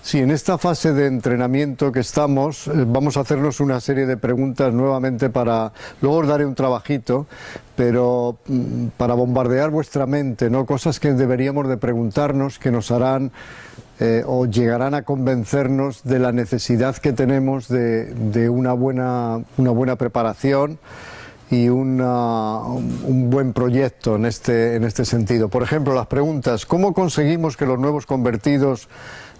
Sí, en esta fase de entrenamiento que estamos, vamos a hacernos una serie de preguntas nuevamente para, luego os daré un trabajito, pero para bombardear vuestra mente, ¿no? Cosas que deberíamos de preguntarnos, que nos harán o llegarán a convencernos de la necesidad que tenemos de una buena preparación y un buen proyecto en este sentido. Por ejemplo, las preguntas: ¿cómo conseguimos que los nuevos convertidos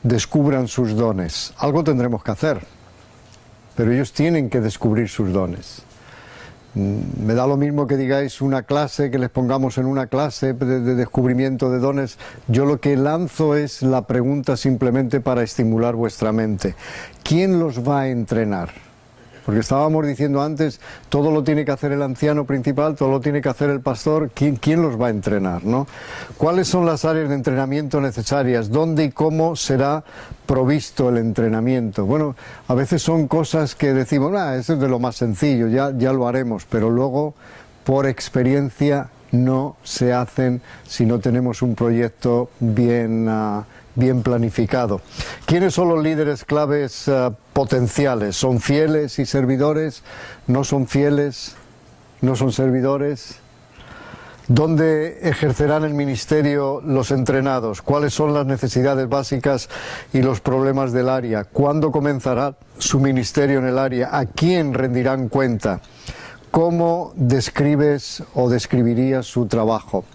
descubran sus dones? Algo tendremos que hacer, pero ellos tienen que descubrir sus dones. Me da lo mismo que digáis una clase, que les pongamos en una clase de descubrimiento de dones. Yo lo que lanzo es la pregunta simplemente para estimular vuestra mente. ¿Quién los va a entrenar? Porque estábamos diciendo antes, todo lo tiene que hacer el anciano principal, todo lo tiene que hacer el pastor. ¿Quién los va a entrenar, ¿no? ¿Cuáles son las áreas de entrenamiento necesarias? ¿Dónde y cómo será provisto el entrenamiento? Bueno, a veces son cosas que decimos, eso es de lo más sencillo, ya lo haremos, pero luego, por experiencia, no se hacen si no tenemos un proyecto bien planificado. ¿Quiénes son los líderes claves potenciales? ¿Son fieles y servidores? ¿No son fieles? ¿No son servidores? ¿Dónde ejercerán el ministerio los entrenados? ¿Cuáles son las necesidades básicas y los problemas del área? ¿Cuándo comenzará su ministerio en el área? ¿A quién rendirán cuenta? ¿Cómo describes o describirías su trabajo?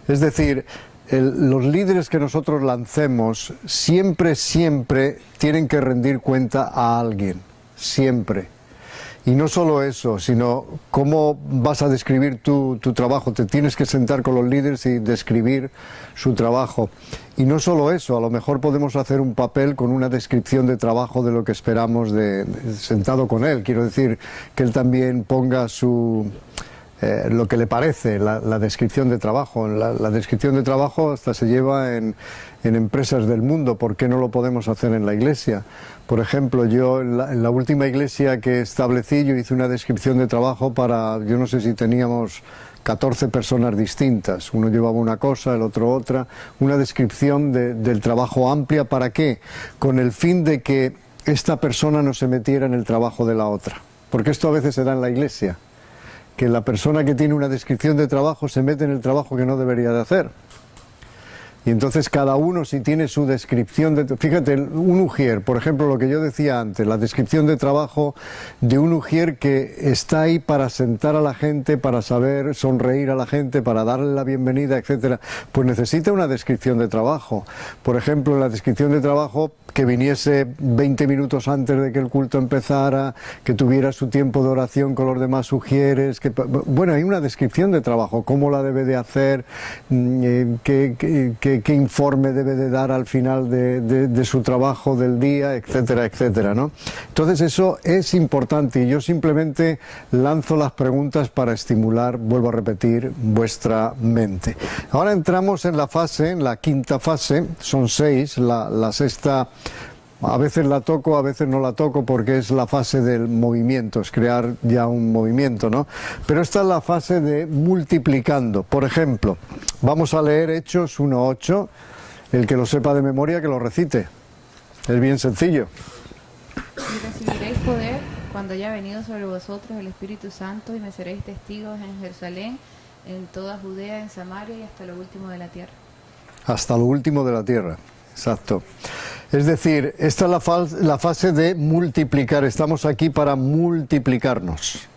Es decir, los líderes que nosotros lancemos siempre tienen que rendir cuenta a alguien, siempre. Y no solo eso, sino cómo vas a describir tu trabajo. Te tienes que sentar con los líderes y describir su trabajo. Y no solo eso, a lo mejor podemos hacer un papel con una descripción de trabajo de lo que esperamos sentado con él. Quiero decir, que él también ponga lo que le parece, la descripción de trabajo. La descripción de trabajo hasta se lleva en empresas del mundo. ¿Por qué no lo podemos hacer en la iglesia? Por ejemplo, yo en la última iglesia que establecí, yo hice una descripción de trabajo para, yo no sé si teníamos 14 personas distintas. Uno llevaba una cosa, el otro otra. Una descripción del trabajo amplia. ¿Para qué? Con el fin de que esta persona no se metiera en el trabajo de la otra. Porque esto a veces se da en la iglesia, que la persona que tiene una descripción de trabajo se mete en el trabajo que no debería de hacer. Y entonces cada uno, si tiene su descripción fíjate, un ujier, por ejemplo, lo que yo decía antes, la descripción de trabajo de un ujier que está ahí para sentar a la gente, para saber sonreír a la gente, para darle la bienvenida, etcétera, pues necesita una descripción de trabajo. Por ejemplo, en la descripción de trabajo, que viniese 20 minutos antes de que el culto empezara, que tuviera su tiempo de oración con los demás ujieres, bueno, hay una descripción de trabajo, cómo la debe de hacer, qué informe debe de dar al final de su trabajo del día, etcétera, etcétera, ¿no? Entonces eso es importante y yo simplemente lanzo las preguntas para estimular, vuelvo a repetir, vuestra mente. Ahora entramos en la quinta fase, son 6, la sexta. A veces la toco, a veces no la toco porque es la fase del movimiento, es crear ya un movimiento, ¿no? Pero esta es la fase de multiplicando. Por ejemplo, vamos a leer Hechos 1:8, el que lo sepa de memoria que lo recite. Es bien sencillo. Y recibiréis poder cuando haya venido sobre vosotros el Espíritu Santo y me seréis testigos en Jerusalén, en toda Judea, en Samaria y hasta lo último de la tierra. Hasta lo último de la tierra. Exacto. Es decir, esta es la fase de multiplicar. Estamos aquí para multiplicarnos.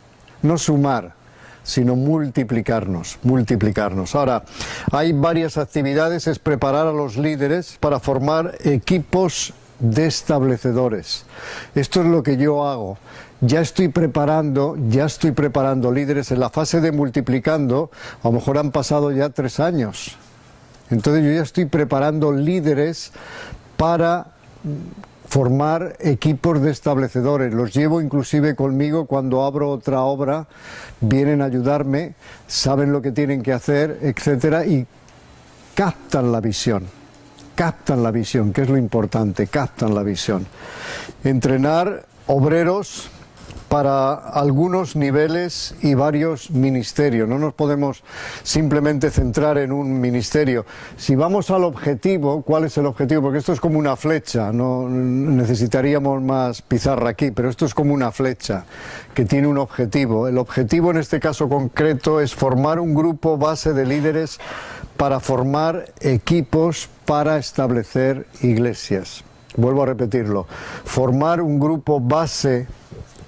No sumar, sino multiplicarnos. Ahora, hay varias actividades. Es preparar a los líderes para formar equipos de establecedores. Esto es lo que yo hago. Ya estoy preparando líderes. En la fase de multiplicando, a lo mejor han pasado ya 3 años. Entonces yo ya estoy preparando líderes para formar equipos de establecedores. Los llevo inclusive conmigo cuando abro otra obra, vienen a ayudarme, saben lo que tienen que hacer, etcétera, y captan la visión. captan la visión, que es lo importante, captan la visión. Entrenar obreros para algunos niveles y varios ministerios. No nos podemos simplemente centrar en un ministerio. Si vamos al objetivo, ¿cuál es el objetivo? Porque esto es como una flecha, no necesitaríamos más pizarra aquí, pero esto es como una flecha que tiene un objetivo. El objetivo en este caso concreto es formar un grupo base de líderes para formar equipos para establecer iglesias. Vuelvo a repetirlo, formar un grupo base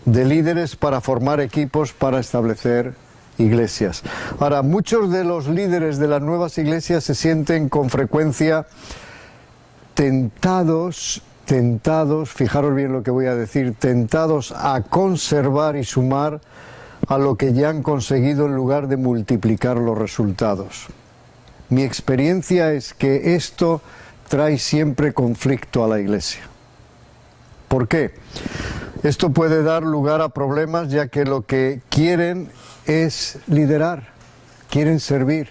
de líderes para formar equipos para establecer iglesias. Ahora, muchos de los líderes de las nuevas iglesias se sienten con frecuencia tentados, fijaros bien lo que voy a decir, tentados a conservar y sumar a lo que ya han conseguido en lugar de multiplicar los resultados. Mi experiencia es que esto trae siempre conflicto a la iglesia. ¿Por qué? Esto puede dar lugar a problemas, ya que lo que quieren es liderar, quieren servir.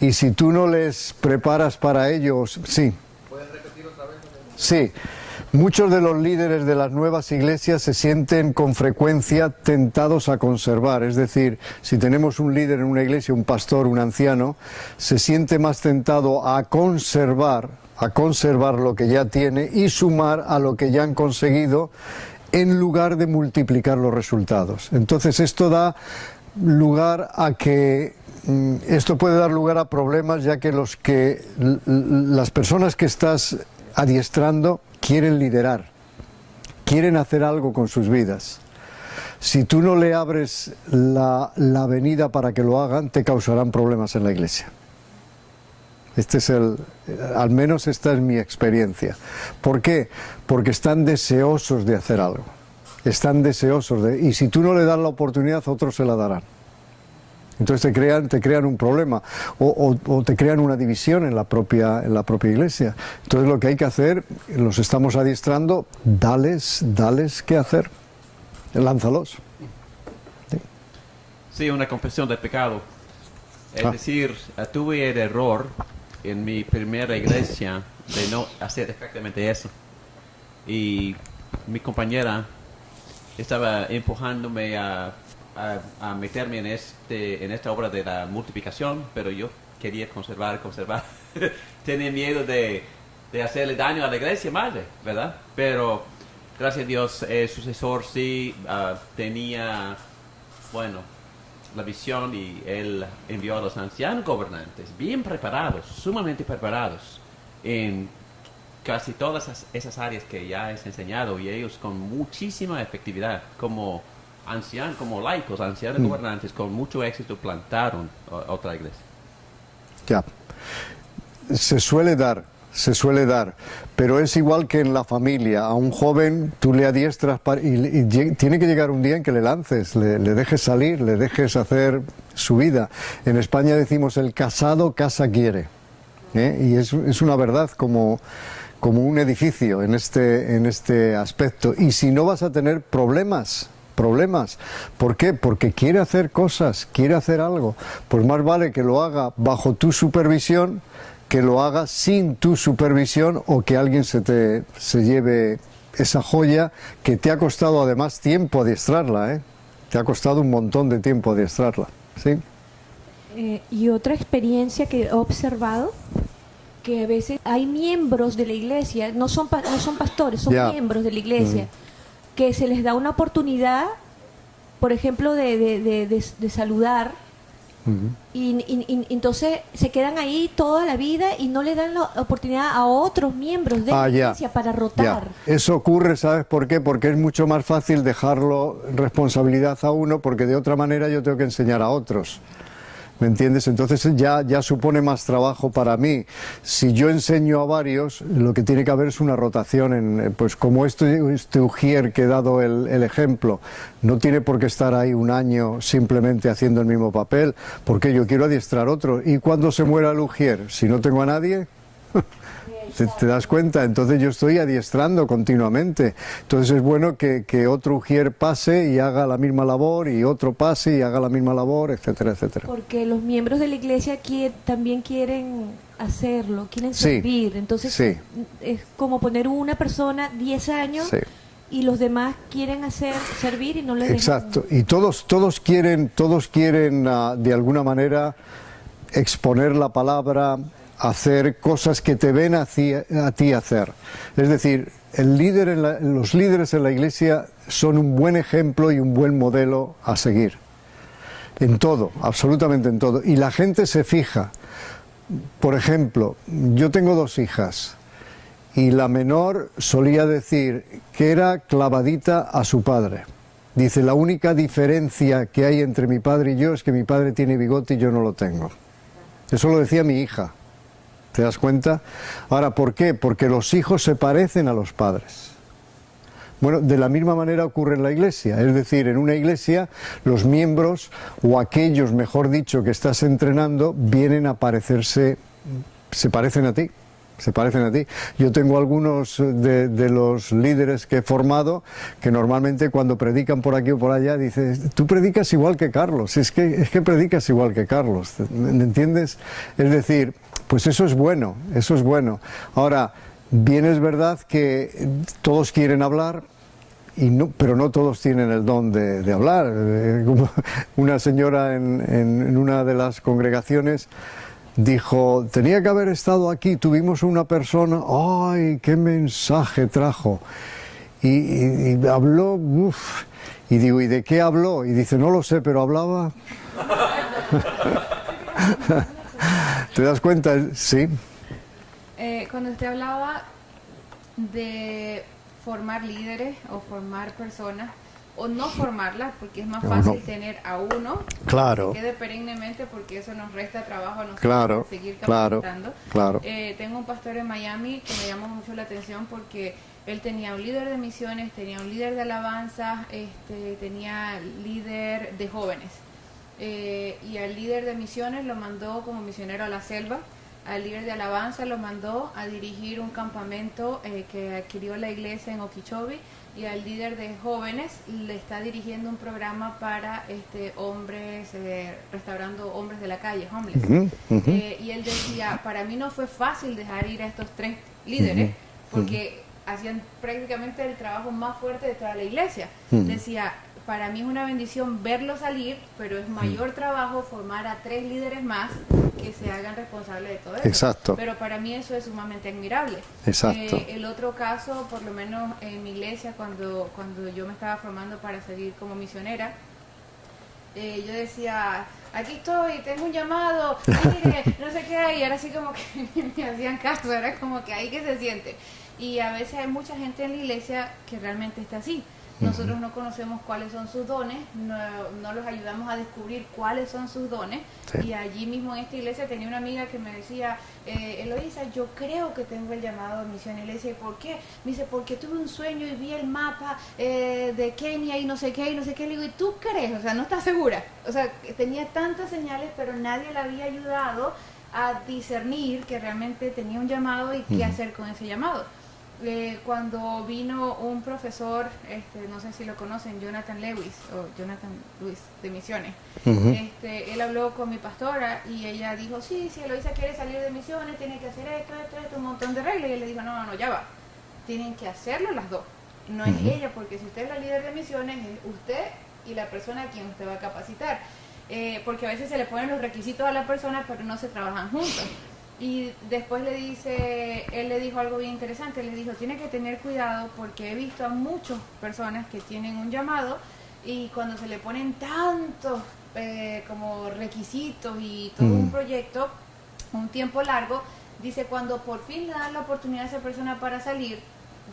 Y si tú no les preparas para ello, sí. ¿Puedes repetir otra vez? Sí. Muchos de los líderes de las nuevas iglesias se sienten con frecuencia tentados a conservar. Es decir, si tenemos un líder en una iglesia, un pastor, un anciano, se siente más tentado a conservar lo que ya tiene y sumar a lo que ya han conseguido en lugar de multiplicar los resultados. Entonces esto da lugar a que esto puede dar lugar a problemas, ya que las personas que estás adiestrando quieren liderar, quieren hacer algo con sus vidas. Si tú no le abres la avenida para que lo hagan, te causarán problemas en la iglesia. Al menos esta es mi experiencia. ¿Por qué? Porque están deseosos de hacer algo. Están deseosos y si tú no le das la oportunidad, otros se la darán. Entonces te crean un problema o te crean una división en la propia iglesia. Entonces lo que hay que hacer, los estamos adiestrando, dales qué hacer. Lánzalos. Sí, una confesión de pecado. Es decir, tuve el error en mi primera iglesia de no hacer exactamente eso. Y mi compañera estaba empujándome a meterme en esta obra de la multiplicación, pero yo quería conservar. Tenía miedo de hacerle daño a la iglesia madre, ¿verdad? Pero gracias a Dios el sucesor sí tenía, la visión, y él envió a los ancianos gobernantes bien preparados, sumamente preparados en casi todas esas áreas que ya has enseñado, y ellos con muchísima efectividad como ancianos, como laicos, ancianos gobernantes con mucho éxito plantaron otra iglesia. Ya, se suele dar, pero es igual que en la familia. A un joven tú le adiestras y tiene que llegar un día en que le lances, le dejes salir, le dejes hacer su vida. En España decimos el casado casa quiere, y es una verdad como un edificio en este aspecto. Y si no, vas a tener problemas. ¿Por qué? Porque quiere hacer cosas, quiere hacer algo. Pues más vale que lo haga bajo tu supervisión que lo haga sin tu supervisión, o que alguien se lleve esa joya que te ha costado además tiempo adiestrarla, Te ha costado un montón de tiempo adiestrarla, ¿sí? Y otra experiencia que he observado, que a veces hay miembros de la iglesia, no son pastores, son miembros de la iglesia, que se les da una oportunidad, por ejemplo, de saludar, y entonces se quedan ahí toda la vida y no le dan la oportunidad a otros miembros de la iglesia para rotar. Eso ocurre, ¿sabes por qué? Porque es mucho más fácil dejarlo responsabilidad a uno, porque de otra manera yo tengo que enseñar a otros. ¿Me entiendes? Entonces ya supone más trabajo para mí. Si yo enseño a varios, lo que tiene que haber es una rotación, pues como este ujier que he dado el ejemplo. No tiene por qué estar ahí un año simplemente haciendo el mismo papel, porque yo quiero adiestrar otro. ¿Y cuando se muera el ujier? Si no tengo a nadie... ¿Te das cuenta? Entonces yo estoy adiestrando continuamente. Entonces es bueno que otro ujier pase y haga la misma labor, y otro pase y haga la misma labor, etcétera, etcétera. Porque los miembros de la iglesia también quieren hacerlo, quieren servir. Entonces es como poner una persona 10 años y los demás quieren servir y no les Exacto, y todos quieren de alguna manera exponer la palabra, hacer cosas que te ven a ti hacer. Es decir, los líderes en la iglesia son un buen ejemplo y un buen modelo a seguir. En todo, absolutamente en todo. Y la gente se fija. Por ejemplo, yo tengo 2 hijas y la menor solía decir que era clavadita a su padre. Dice, la única diferencia que hay entre mi padre y yo es que mi padre tiene bigote y yo no lo tengo. Eso lo decía mi hija. ¿Te das cuenta? Ahora, ¿por qué? Porque los hijos se parecen a los padres. Bueno, de la misma manera ocurre en la iglesia. Es decir, en una iglesia los miembros, o aquellos, mejor dicho, que estás entrenando, vienen a parecerse, se parecen a ti. Se parecen a ti. Yo tengo algunos de los líderes que he formado que normalmente cuando predican por aquí o por allá dices, tú predicas igual que Carlos, es que predicas igual que Carlos, ¿me entiendes? Es decir, pues eso es bueno, eso es bueno. Ahora, bien es verdad que todos quieren hablar, pero no todos tienen el don de hablar. Como una señora en una de las congregaciones dijo, tenía que haber estado aquí, tuvimos una persona, ¡ay, qué mensaje trajo! Y habló, y digo, ¿y de qué habló? Y dice, no lo sé, pero hablaba. ¿Te das cuenta? Sí. Cuando usted hablaba de formar líderes o formar personas, o no formarlas, porque es más fácil tener a uno que quede perennemente, porque eso nos resta trabajo a nosotros seguir capacitando. Tengo un pastor en Miami que me llamó mucho la atención porque él tenía un líder de misiones, tenía un líder de alabanza, tenía líder de jóvenes, y al líder de misiones lo mandó como misionero a la selva. Al líder de alabanza lo mandó a dirigir un campamento que adquirió la iglesia en Okeechobee, y al líder de jóvenes le está dirigiendo un programa para hombres, restaurando hombres de la calle, homeless. Y él decía, para mí no fue fácil dejar ir a estos 3 líderes, porque hacían prácticamente el trabajo más fuerte de toda la iglesia. Decía, para mí es una bendición verlos salir, pero es mayor trabajo formar a 3 líderes más que se hagan responsables de todo eso. Exacto. Pero para mí eso es sumamente admirable. Exacto. El otro caso, por lo menos en mi iglesia, cuando yo me estaba formando para seguir como misionera, yo decía, aquí estoy, tengo un llamado, mire, no sé qué, y ahora sí como que me hacían caso, era como que ahí que se siente. Y a veces hay mucha gente en la iglesia que realmente está así. Nosotros no conocemos cuáles son sus dones, no los ayudamos a descubrir cuáles son sus dones. Y allí mismo en esta iglesia tenía una amiga que me decía, Eloísa, yo creo que tengo el llamado a misión. Y le decía, ¿por qué? Me dice, porque tuve un sueño y vi el mapa de Kenia y no sé qué, y no sé qué. Le digo, ¿y tú crees? O sea, no estás segura. O sea, tenía tantas señales, pero nadie la había ayudado a discernir que realmente tenía un llamado y qué hacer con ese llamado. Cuando vino un profesor, no sé si lo conocen, Jonathan Lewis de Misiones, él habló con mi pastora y ella dijo, sí, si Eloísa quiere salir de Misiones, tiene que hacer esto, un montón de reglas. Y él le dijo, no, ya va, tienen que hacerlo las dos, no es ella, porque si usted es la líder de Misiones, es usted y la persona a quien usted va a capacitar, porque a veces se le ponen los requisitos a la persona, pero no se trabajan juntos. Y después él le dijo algo bien interesante, le dijo, tiene que tener cuidado porque he visto a muchas personas que tienen un llamado y cuando se le ponen tantos como requisitos y todo un proyecto, un tiempo largo, dice, cuando por fin le dan la oportunidad a esa persona para salir,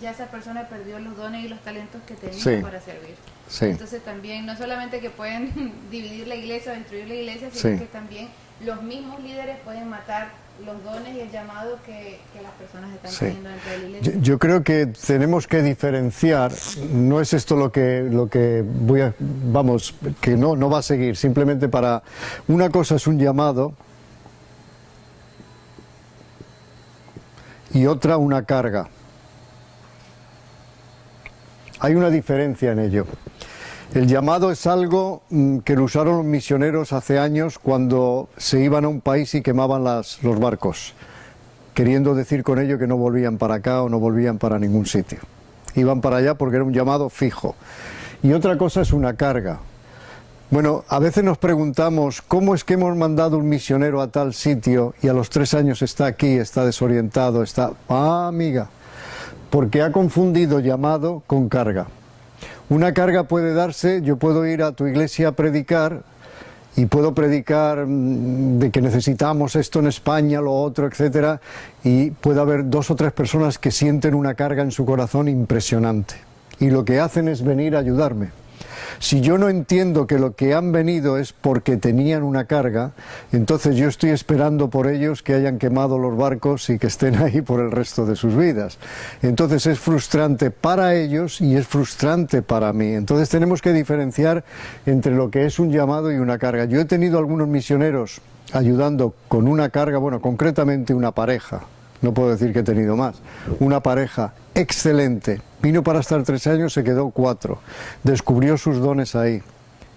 ya esa persona perdió los dones y los talentos que tenía para servir. Entonces también, no solamente que pueden dividir la iglesia o destruir la iglesia, sino que también los mismos líderes pueden matar los dones y el llamado que las personas están teniendo dentro de la iglesia. Yo creo que tenemos que diferenciar, no es esto lo que voy a, que no va a seguir, simplemente para, una cosa es un llamado y otra una carga. Hay una diferencia en ello. El llamado es algo que lo usaron los misioneros hace años cuando se iban a un país y quemaban los barcos. queriendo decir con ello que no volvían para acá o no volvían para ningún sitio. Iban para allá porque era un llamado fijo. Y otra cosa es una carga. Bueno, a veces nos preguntamos cómo es que hemos mandado un misionero a tal sitio y a los 3 años está aquí, está desorientado, está... Ah, amiga, porque ha confundido llamado con carga. Una carga puede darse, yo puedo ir a tu iglesia a predicar y puedo predicar de que necesitamos esto en España, lo otro, etcétera, y puede haber 2 o 3 personas que sienten una carga en su corazón impresionante y lo que hacen es venir a ayudarme. Si yo no entiendo que lo que han venido es porque tenían una carga, entonces yo estoy esperando por ellos que hayan quemado los barcos y que estén ahí por el resto de sus vidas. Entonces es frustrante para ellos y es frustrante para mí. Entonces tenemos que diferenciar entre lo que es un llamado y una carga. Yo he tenido algunos misioneros ayudando con una carga, bueno, concretamente una pareja. No puedo decir que he tenido más. Una pareja excelente. Vino para estar 3 años, se quedó 4. Descubrió sus dones ahí.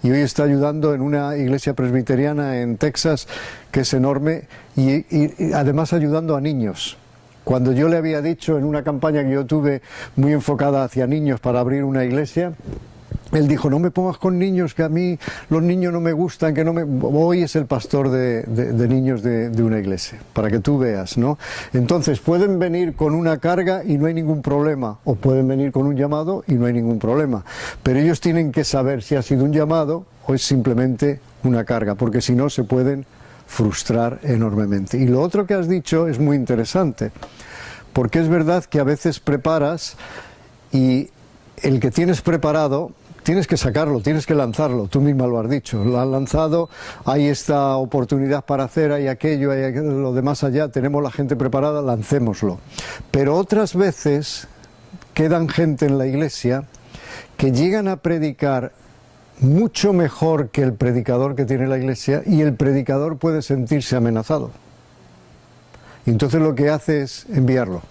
Y hoy está ayudando en una iglesia presbiteriana en Texas, que es enorme, y además ayudando a niños. Cuando yo le había dicho en una campaña que yo tuve muy enfocada hacia niños para abrir una iglesia, él dijo, no me pongas con niños, que a mí los niños no me gustan, que no me... Hoy es el pastor de niños de una iglesia, para que tú veas, ¿no? Entonces, pueden venir con una carga y no hay ningún problema, o pueden venir con un llamado y no hay ningún problema. Pero ellos tienen que saber si ha sido un llamado o es simplemente una carga, porque si no se pueden frustrar enormemente. Y lo otro que has dicho es muy interesante, porque es verdad que a veces preparas y el que tienes preparado... Tienes que sacarlo, tienes que lanzarlo, tú misma lo has dicho, lo has lanzado, hay esta oportunidad para hacer, hay aquello, hay lo demás allá, tenemos la gente preparada, lancémoslo. Pero otras veces quedan gente en la iglesia que llegan a predicar mucho mejor que el predicador que tiene la iglesia y el predicador puede sentirse amenazado. Y entonces lo que hace es enviarlo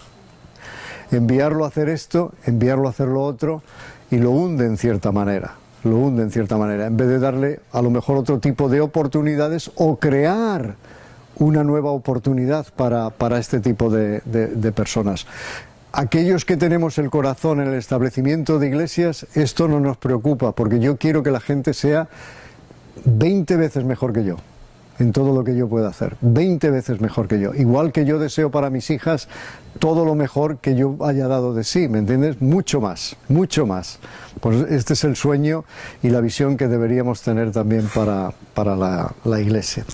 a hacer esto, enviarlo a hacer lo otro, y lo hunde en cierta manera, en vez de darle a lo mejor otro tipo de oportunidades o crear una nueva oportunidad para este tipo de personas. Aquellos que tenemos el corazón en el establecimiento de iglesias, esto no nos preocupa, porque yo quiero que la gente sea 20 veces mejor que yo, en todo lo que yo pueda hacer, 20 veces mejor que yo. Igual que yo deseo para mis hijas todo lo mejor que yo haya dado de sí, ¿me entiendes? Mucho más, mucho más. Pues este es el sueño y la visión que deberíamos tener también para la iglesia.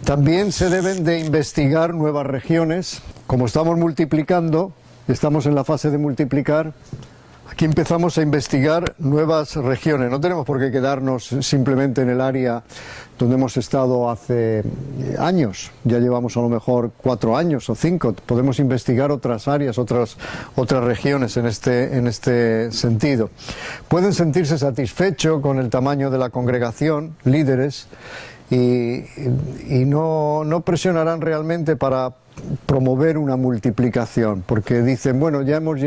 También se deben de investigar nuevas regiones. Como estamos multiplicando, estamos en la fase de multiplicar, aquí empezamos a investigar nuevas regiones. No tenemos por qué quedarnos simplemente en el área donde hemos estado hace años. Ya llevamos a lo mejor 4 años o 5. Podemos investigar otras áreas, otras regiones en este sentido. Pueden sentirse satisfechos con el tamaño de la congregación, líderes, y no presionarán realmente para promover una multiplicación, porque dicen, bueno, ya hemos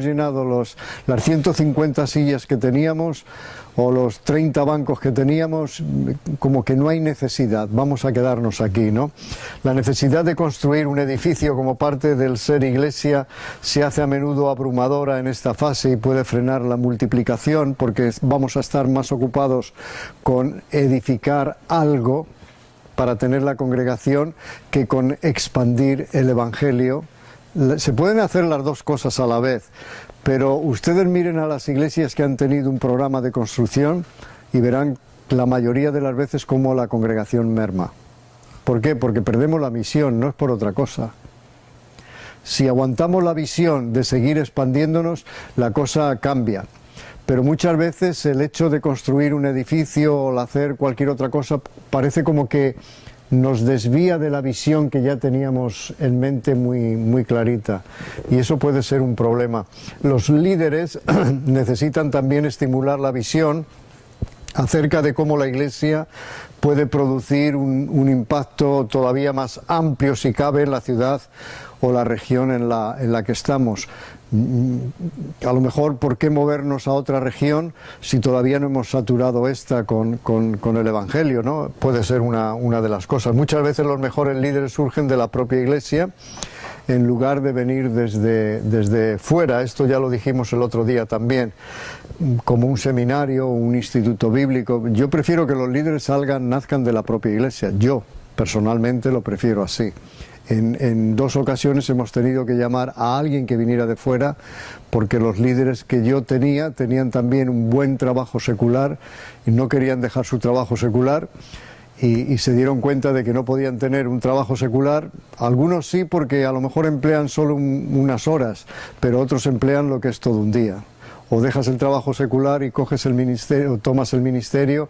llenado las 150 sillas que teníamos o los 30 bancos que teníamos, como que no hay necesidad, vamos a quedarnos aquí, ¿no? La necesidad de construir un edificio como parte del ser iglesia se hace a menudo abrumadora en esta fase y puede frenar la multiplicación, porque vamos a estar más ocupados con edificar algo para tener la congregación que con expandir el evangelio. Se pueden hacer las dos cosas a la vez, pero ustedes miren a las iglesias que han tenido un programa de construcción y verán la mayoría de las veces cómo la congregación merma. ¿Por qué? Porque perdemos la misión, no es por otra cosa. Si aguantamos la visión de seguir expandiéndonos, la cosa cambia. Pero muchas veces el hecho de construir un edificio o hacer cualquier otra cosa parece como que nos desvía de la visión que ya teníamos en mente muy clarita, y eso puede ser un problema. Los líderes necesitan también estimular la visión acerca de cómo la iglesia puede producir un impacto todavía más amplio, si cabe, en la ciudad o la región en la que estamos. A lo mejor, ¿por qué movernos a otra región si todavía no hemos saturado esta con el Evangelio, ¿no? Puede ser una de las cosas. Muchas veces los mejores líderes surgen de la propia iglesia en lugar de venir desde fuera. Esto ya lo dijimos el otro día también, como un seminario, un instituto bíblico. Yo prefiero que los líderes nazcan de la propia iglesia. Yo personalmente lo prefiero así. En 2 ocasiones hemos tenido que llamar a alguien que viniera de fuera, porque los líderes que yo tenían también un buen trabajo secular y no querían dejar su trabajo secular, y se dieron cuenta de que no podían tener un trabajo secular. Algunos sí, porque a lo mejor emplean solo unas horas, pero otros emplean lo que es todo un día. O dejas el trabajo secular y coges el ministerio, o tomas el ministerio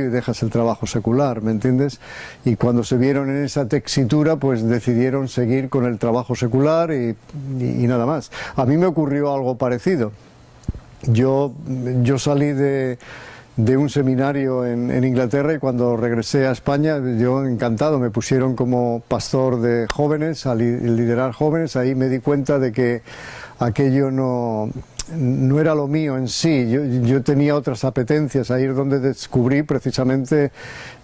y dejas el trabajo secular, ¿me entiendes? Y cuando se vieron en esa tesitura, pues decidieron seguir con el trabajo secular y nada más. A mí me ocurrió algo parecido. Yo salí de un seminario en Inglaterra, y cuando regresé a España, yo encantado, me pusieron como pastor de jóvenes, a liderar jóvenes. Ahí me di cuenta de que aquello no era lo mío en sí. Yo tenía otras apetencias. Ahí es donde descubrí precisamente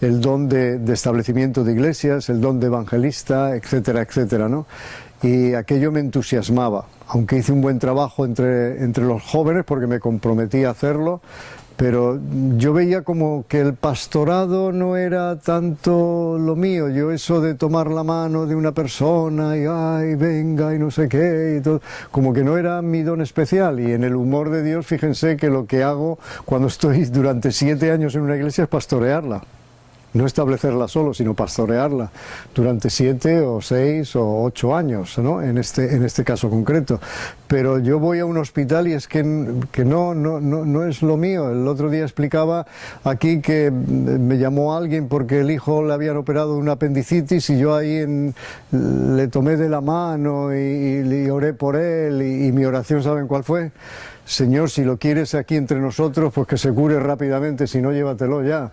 el don de establecimiento de iglesias, el don de evangelista, etcétera, etcétera, ¿no? Y aquello me entusiasmaba, aunque hice un buen trabajo entre los jóvenes, porque me comprometí a hacerlo. Pero yo veía como que el pastorado no era tanto lo mío. Yo eso de tomar la mano de una persona y ay, venga y no sé qué y todo, como que no era mi don especial. Y en el humor de Dios, fíjense que lo que hago cuando estoy durante 7 años en una iglesia es pastorearla. No establecerla solo, sino pastorearla durante 7 o 6 o 8 años, ¿no? En este caso concreto. Pero yo voy a un hospital y es que no es lo mío. El otro día explicaba aquí que me llamó alguien porque el hijo le habían operado de una apendicitis, y yo ahí le tomé de la mano y oré por él, y mi oración, ¿saben cuál fue? Señor, si lo quieres aquí entre nosotros, pues que se cure rápidamente, si no, llévatelo ya.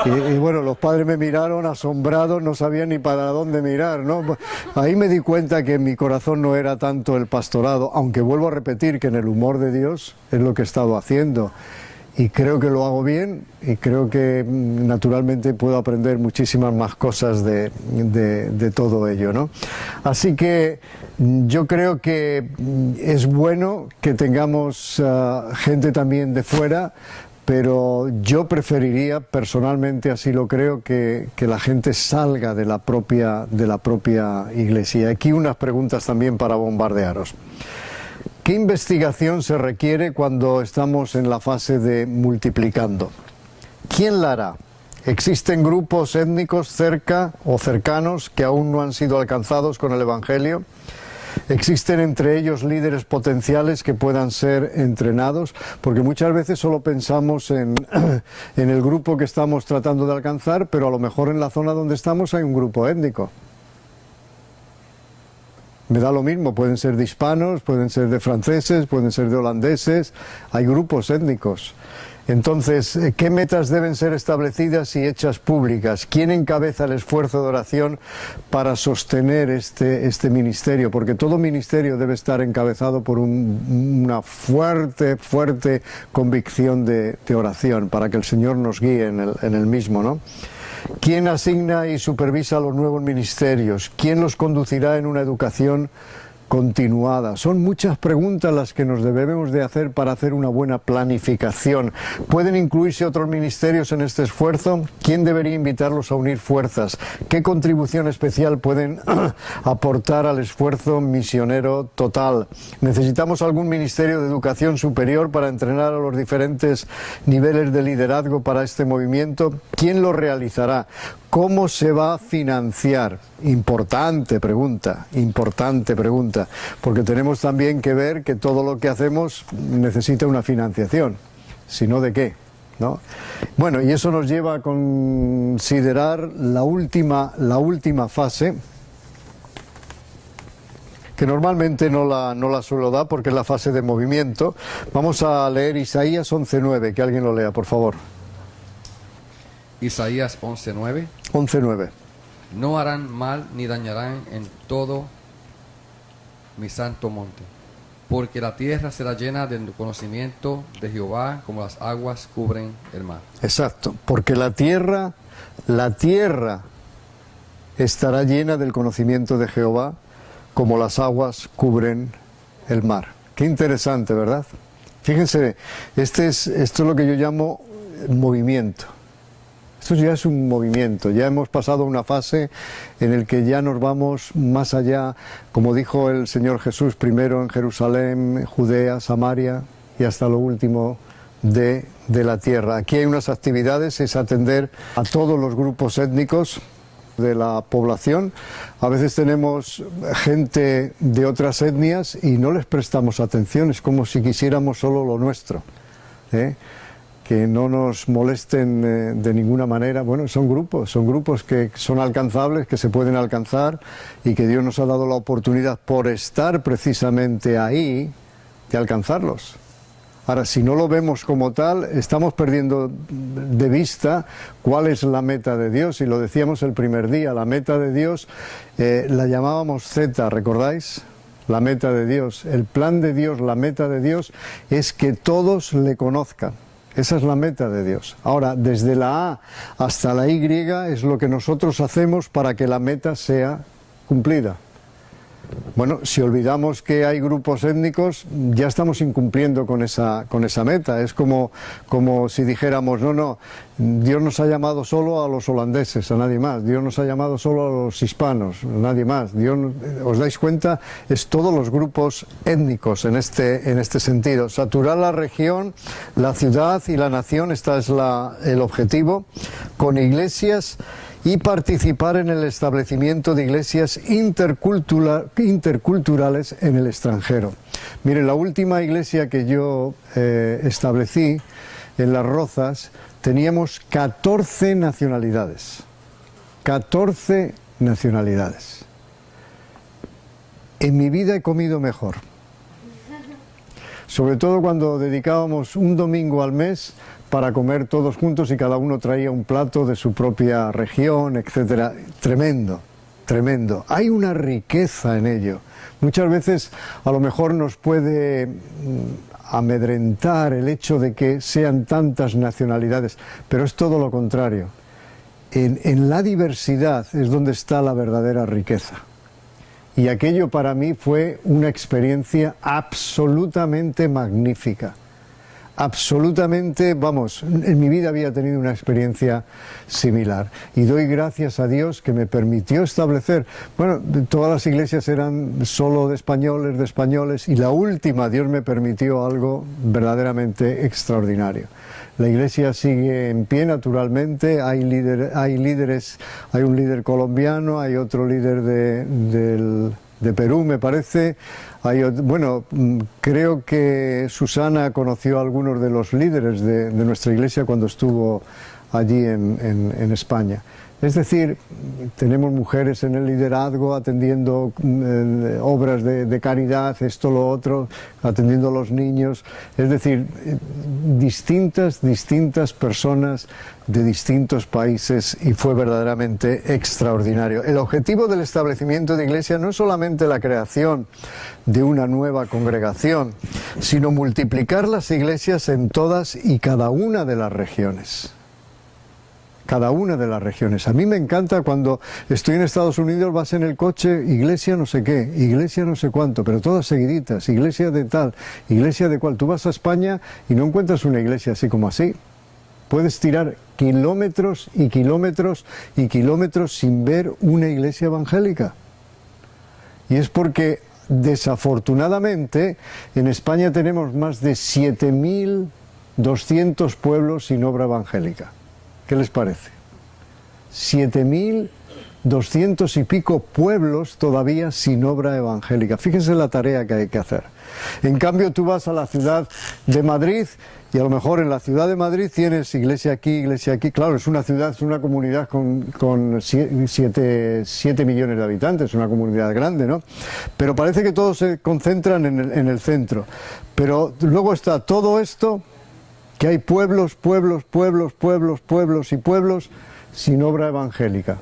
Y bueno, los padres me miraron asombrados, no sabían ni para dónde mirar, ¿no? Ahí me di cuenta que en mi corazón no era tanto el pastorado, aunque vuelvo a repetir que en el humor de Dios es lo que he estado haciendo. Y creo que lo hago bien, y creo que naturalmente puedo aprender muchísimas más cosas de todo ello, ¿no? Así que yo creo que es bueno que tengamos gente también de fuera, pero yo preferiría, personalmente así lo creo, que la gente salga de la propia iglesia. Aquí unas preguntas también para bombardearos. ¿Qué investigación se requiere cuando estamos en la fase de multiplicando? ¿Quién la hará? ¿Existen grupos étnicos cerca o cercanos que aún no han sido alcanzados con el Evangelio? ¿Existen entre ellos líderes potenciales que puedan ser entrenados? Porque muchas veces solo pensamos en el grupo que estamos tratando de alcanzar, pero a lo mejor en la zona donde estamos hay un grupo étnico. Me da lo mismo, pueden ser de hispanos, pueden ser de franceses, pueden ser de holandeses, hay grupos étnicos. Entonces, ¿qué metas deben ser establecidas y hechas públicas? ¿Quién encabeza el esfuerzo de oración para sostener este ministerio? Porque todo ministerio debe estar encabezado por una fuerte convicción de oración, para que el Señor nos guíe en el mismo, ¿no? ¿Quién asigna y supervisa los nuevos ministerios? ¿Quién los conducirá en una educación continuada? Son muchas preguntas las que nos debemos de hacer para hacer una buena planificación. ¿Pueden incluirse otros ministerios en este esfuerzo? ¿Quién debería invitarlos a unir fuerzas? ¿Qué contribución especial pueden aportar al esfuerzo misionero total? ¿Necesitamos algún ministerio de educación superior para entrenar a los diferentes niveles de liderazgo para este movimiento? ¿Quién lo realizará? ¿Cómo se va a financiar? Importante pregunta, porque tenemos también que ver que todo lo que hacemos necesita una financiación, si no, ¿de qué? ¿No? Bueno, y eso nos lleva a considerar la última fase, que normalmente no la suelo dar porque es la fase de movimiento. Vamos a leer Isaías 11:9, que alguien lo lea, por favor. Isaías 11:9. 11:9. No harán mal ni dañarán en todo mi santo monte, porque la tierra será llena del conocimiento de Jehová, como las aguas cubren el mar. Exacto, porque la tierra estará llena del conocimiento de Jehová, como las aguas cubren el mar. Qué interesante, ¿verdad? Fíjense, esto es lo que yo llamo movimiento. Esto ya es un movimiento, ya hemos pasado a una fase en la que ya nos vamos más allá, como dijo el Señor Jesús, primero en Jerusalén, Judea, Samaria y hasta lo último de la tierra. Aquí hay unas actividades, es atender a todos los grupos étnicos de la población. A veces tenemos gente de otras etnias y no les prestamos atención, es como si quisiéramos solo lo nuestro, ¿eh? Que no nos molesten de ninguna manera. Bueno, son grupos que son alcanzables, que se pueden alcanzar y que Dios nos ha dado la oportunidad por estar precisamente ahí de alcanzarlos. Ahora, si no lo vemos como tal, estamos perdiendo de vista cuál es la meta de Dios, y lo decíamos el primer día, la meta de Dios la llamábamos Z, ¿recordáis? La meta de Dios, el plan de Dios, la meta de Dios es que todos le conozcan. Esa es la meta de Dios. Ahora, desde la A hasta la Y es lo que nosotros hacemos para que la meta sea cumplida. Bueno, si olvidamos que hay grupos étnicos, ya estamos incumpliendo con esa meta. Es como si dijéramos, no, Dios nos ha llamado solo a los holandeses, a nadie más. Dios nos ha llamado solo a los hispanos, a nadie más. Dios, ¿os dais cuenta? Es todos los grupos étnicos en este sentido. Saturar la región, la ciudad y la nación, este es el objetivo, con iglesias, y participar en el establecimiento de iglesias interculturales en el extranjero. Miren, la última iglesia que yo establecí en Las Rozas, teníamos 14 nacionalidades. 14 nacionalidades. En mi vida he comido mejor. Sobre todo cuando dedicábamos un domingo al mes para comer todos juntos y cada uno traía un plato de su propia región, etcétera. Tremendo, tremendo. Hay una riqueza en ello. Muchas veces a lo mejor nos puede amedrentar el hecho de que sean tantas nacionalidades, pero es todo lo contrario. En la diversidad es donde está la verdadera riqueza. Y aquello para mí fue una experiencia absolutamente magnífica. Absolutamente, vamos, en mi vida había tenido una experiencia similar. Y doy gracias a Dios que me permitió establecer, bueno, todas las iglesias eran solo de españoles, y la última, Dios me permitió algo verdaderamente extraordinario. La iglesia sigue en pie naturalmente, hay líderes, hay un líder colombiano, hay otro líder de Perú, me parece. Bueno, creo que Susana conoció a algunos de los líderes de nuestra iglesia cuando estuvo allí en España. Es decir, tenemos mujeres en el liderazgo atendiendo obras de caridad, esto, lo otro, atendiendo a los niños. Es decir, distintas personas de distintos países, y fue verdaderamente extraordinario. El objetivo del establecimiento de iglesia no es solamente la creación de una nueva congregación, sino multiplicar las iglesias en todas y cada una de las regiones. Cada una de las regiones. A mí me encanta cuando estoy en Estados Unidos, vas en el coche, iglesia no sé qué, iglesia no sé cuánto, pero todas seguiditas, iglesia de tal, iglesia de cual. Tú vas a España y no encuentras una iglesia así como así. Puedes tirar kilómetros y kilómetros y kilómetros sin ver una iglesia evangélica. Y es porque, desafortunadamente, en España tenemos más de 7.200 pueblos sin obra evangélica. ¿Qué les parece? 7.200 y pico pueblos todavía sin obra evangélica. Fíjense la tarea que hay que hacer. En cambio, tú vas a la ciudad de Madrid y a lo mejor en la ciudad de Madrid tienes iglesia aquí, iglesia aquí. Claro, es una ciudad, es una comunidad con 7 millones de habitantes, una comunidad grande, ¿no? Pero parece que todos se concentran en el centro. Pero luego está todo esto, que hay pueblos y pueblos sin obra evangélica.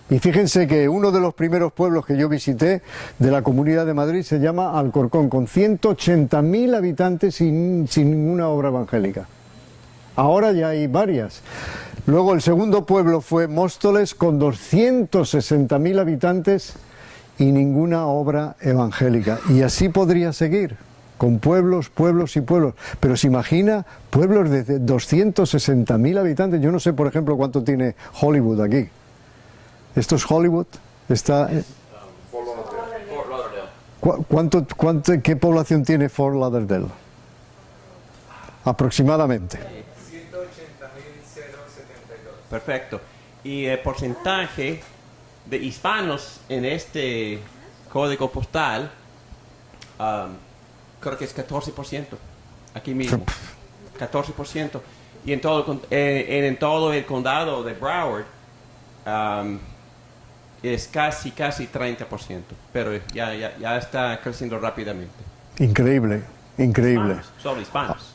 Y fíjense que uno de los primeros pueblos que yo visité de la Comunidad de Madrid se llama Alcorcón, con 180.000 habitantes sin ninguna obra evangélica. Ahora ya hay varias. Luego el segundo pueblo fue Móstoles, con 260.000 habitantes y ninguna obra evangélica. Y así podría seguir, con pueblos, pueblos y pueblos. Pero se imagina pueblos de 260.000 habitantes. Yo no sé, por ejemplo, cuánto tiene Hollywood aquí. ¿Esto es Hollywood? Está... ¿Qué población tiene Fort Lauderdale? Aproximadamente. 180.072. Perfecto. Y el porcentaje de hispanos en este código postal, creo que es 14%, aquí mismo. 14%. Y en todo el condado de Broward, es casi 30%, pero ya está creciendo rápidamente. Increíble, increíble. Hispanos, solo hispanos.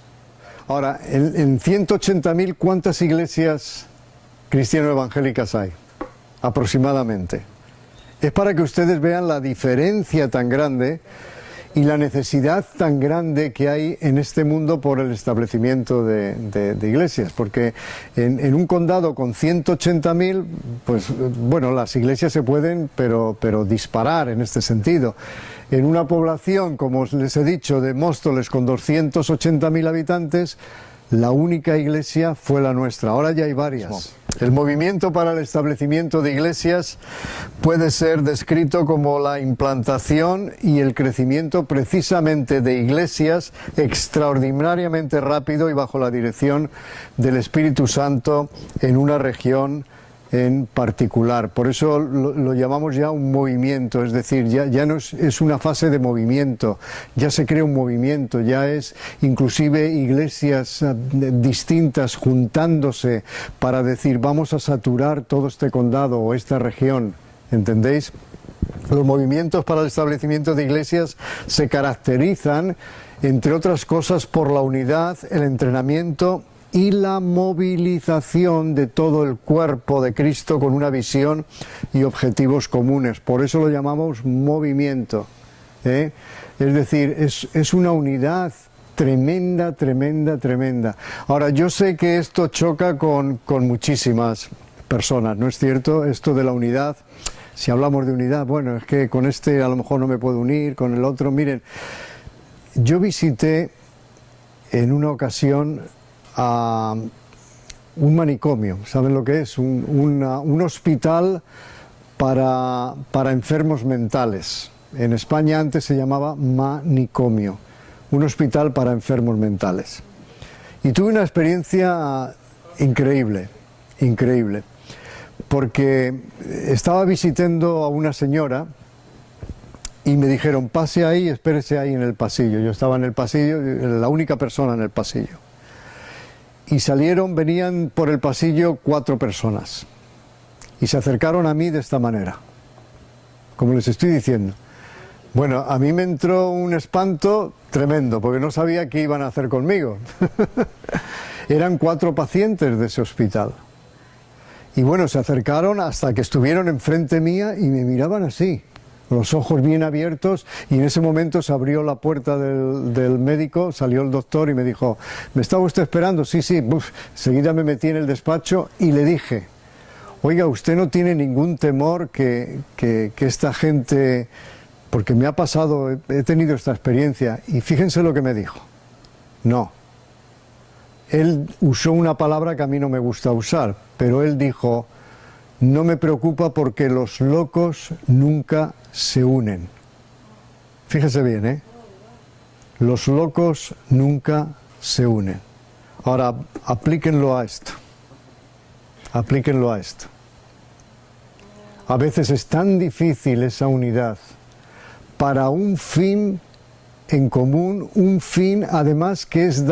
Ahora, en 180.000, ¿cuántas iglesias cristiano-evangélicas hay? Aproximadamente. Es para que ustedes vean la diferencia tan grande y la necesidad tan grande que hay en este mundo por el establecimiento de iglesias, porque en un condado con 180.000, pues bueno, las iglesias se pueden, pero disparar en este sentido. En una población, como les he dicho, de Móstoles con 280.000 habitantes, la única iglesia fue la nuestra. Ahora ya hay varias. El movimiento para el establecimiento de iglesias puede ser descrito como la implantación y el crecimiento precisamente de iglesias extraordinariamente rápido y bajo la dirección del Espíritu Santo en una región en particular. Por eso lo llamamos ya un movimiento, es decir, ya no es una fase de movimiento, ya se crea un movimiento, ya es inclusive iglesias distintas juntándose para decir vamos a saturar todo este condado o esta región, ¿entendéis? Los movimientos para el establecimiento de iglesias se caracterizan, entre otras cosas, por la unidad, el entrenamiento y la movilización de todo el cuerpo de Cristo con una visión y objetivos comunes. Por eso lo llamamos movimiento, ¿eh? Es decir, es una unidad tremenda, tremenda, tremenda. Ahora, yo sé que esto choca con muchísimas personas, ¿no es cierto? Esto de la unidad, si hablamos de unidad, bueno, es que con este a lo mejor no me puedo unir, con el otro. Miren, yo visité en una ocasión a un manicomio, ¿saben lo que es? Un hospital para enfermos mentales. En España antes se llamaba manicomio, un hospital para enfermos mentales. Y tuve una experiencia increíble, increíble, porque estaba visitando a una señora y me dijeron, pase ahí, espérese ahí en el pasillo. Yo estaba en el pasillo, la única persona en el pasillo. Y venían por el pasillo 4 personas. Y se acercaron a mí de esta manera, como les estoy diciendo. Bueno, a mí me entró un espanto tremendo, porque no sabía qué iban a hacer conmigo. Eran 4 pacientes de ese hospital. Y bueno, se acercaron hasta que estuvieron enfrente mía y me miraban así, los ojos bien abiertos, y en ese momento se abrió la puerta del médico, salió el doctor y me dijo, ¿me estaba usted esperando? Sí, sí. Enseguida me metí en el despacho y le dije, oiga, ¿usted no tiene ningún temor que esta gente, porque me ha pasado, he tenido esta experiencia? Y fíjense lo que me dijo, no. Él usó una palabra que a mí no me gusta usar, pero él dijo, no me preocupa porque los locos nunca se unen. Fíjese bien, ¿eh? Los locos nunca se unen. Ahora, aplíquenlo a esto. Aplíquenlo a esto. A veces es tan difícil esa unidad para un fin en común, un fin además que es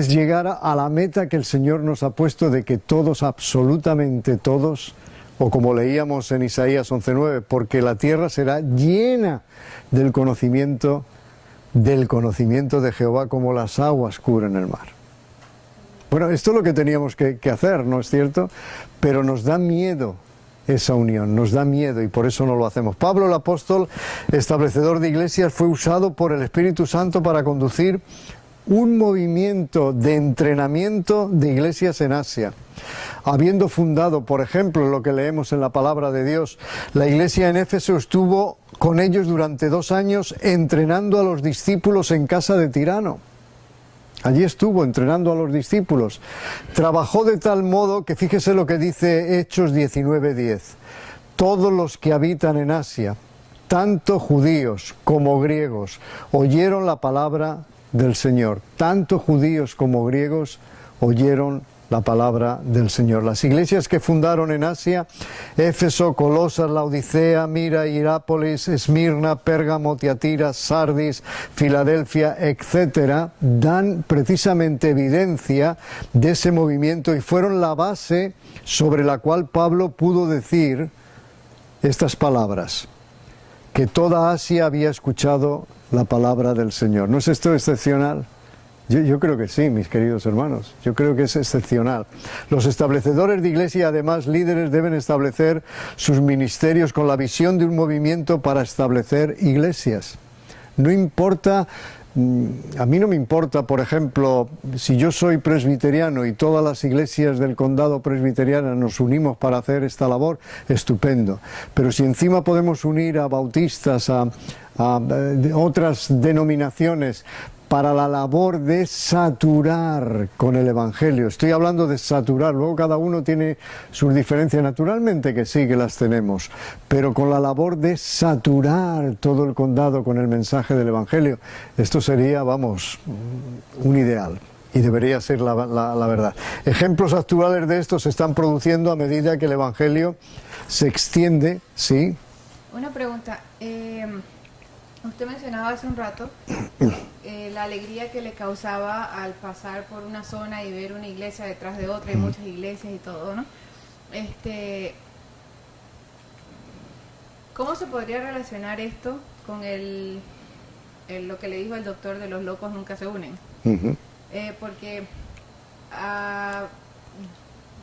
llegar a la meta que el Señor nos ha puesto de que todos, absolutamente todos, o como leíamos en Isaías 11:9, porque la tierra será llena del conocimiento de Jehová como las aguas cubren el mar. Bueno, esto es lo que teníamos que hacer, ¿no es cierto? Pero nos da miedo esa unión, nos da miedo y por eso no lo hacemos. Pablo el apóstol, establecedor de iglesias, fue usado por el Espíritu Santo para conducir un movimiento de entrenamiento de iglesias en Asia, habiendo fundado, por ejemplo, lo que leemos en la palabra de Dios, la iglesia en Éfeso estuvo con ellos durante 2 años entrenando a los discípulos en casa de Tirano. Allí estuvo entrenando a los discípulos. Trabajó de tal modo que fíjese lo que dice Hechos 19:10. Todos los que habitan en Asia, tanto judíos como griegos, oyeron la palabra del Señor. Tanto judíos como griegos oyeron la palabra del Señor. Las iglesias que fundaron en Asia, Éfeso, Colosas, Laodicea, Mira, Hierápolis, Esmirna, Pérgamo, Tiatira, Sardis, Filadelfia, etcétera, dan precisamente evidencia de ese movimiento y fueron la base sobre la cual Pablo pudo decir estas palabras: que toda Asia había escuchado la palabra del Señor. ¿No es esto excepcional? Yo creo que sí, mis queridos hermanos. Yo creo que es excepcional. Los establecedores de iglesia, además líderes, deben establecer sus ministerios con la visión de un movimiento para establecer iglesias. No importa, a mí no me importa, por ejemplo, si yo soy presbiteriano y todas las iglesias del condado presbiteriano nos unimos para hacer esta labor, estupendo. Pero si encima podemos unir a bautistas, a otras denominaciones, para la labor de saturar con el Evangelio. Estoy hablando de saturar, luego cada uno tiene sus diferencias, naturalmente que sí, que las tenemos, pero con la labor de saturar todo el condado con el mensaje del Evangelio. Esto sería, vamos, un ideal. Y debería ser la verdad. Ejemplos actuales de esto se están produciendo a medida que el Evangelio se extiende, ¿sí? Una pregunta. Usted mencionaba hace un rato la alegría que le causaba al pasar por una zona y ver una iglesia detrás de otra y muchas iglesias y todo, ¿no? ¿Cómo se podría relacionar esto con lo que le dijo el doctor de los locos nunca se unen? Porque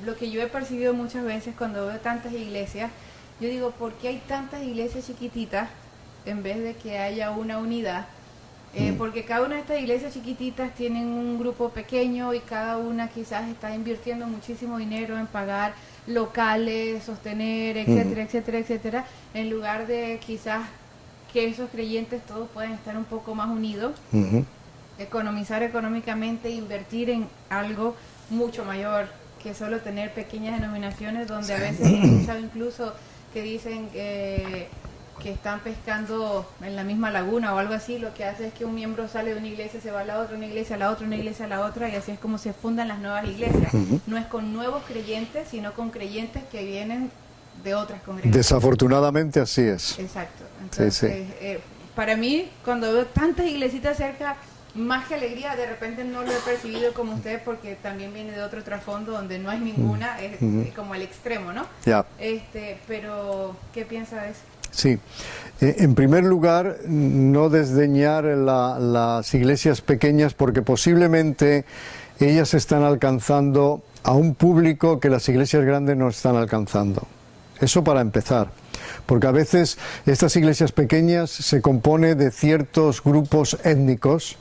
lo que yo he percibido muchas veces cuando veo tantas iglesias, yo digo, ¿por qué hay tantas iglesias chiquititas en vez de que haya una unidad? Porque cada una de estas iglesias chiquititas tienen un grupo pequeño y cada una quizás está invirtiendo muchísimo dinero en pagar locales, sostener, etcétera, etcétera, etcétera, en lugar de quizás que esos creyentes todos puedan estar un poco más unidos, economizar económicamente, invertir en algo mucho mayor que solo tener pequeñas denominaciones donde a veces he escuchado incluso que dicen que están pescando en la misma laguna o algo así. Lo que hace es que un miembro sale de una iglesia, se va a la otra, una iglesia a la otra, una iglesia a la otra, y así es como se fundan las nuevas iglesias. No es con nuevos creyentes, sino con creyentes que vienen de otras congregaciones. Desafortunadamente así es. Exacto. Entonces, para mí, cuando veo tantas iglesitas cerca, más que alegría, de repente no lo he percibido como usted, porque también viene de otro trasfondo donde no hay ninguna, es como el extremo, ¿no? Ya. Pero, ¿qué piensa de eso? Sí, en primer lugar, no desdeñar las iglesias pequeñas, porque posiblemente ellas están alcanzando a un público que las iglesias grandes no están alcanzando. Eso para empezar, porque a veces estas iglesias pequeñas se componen de ciertos grupos étnicos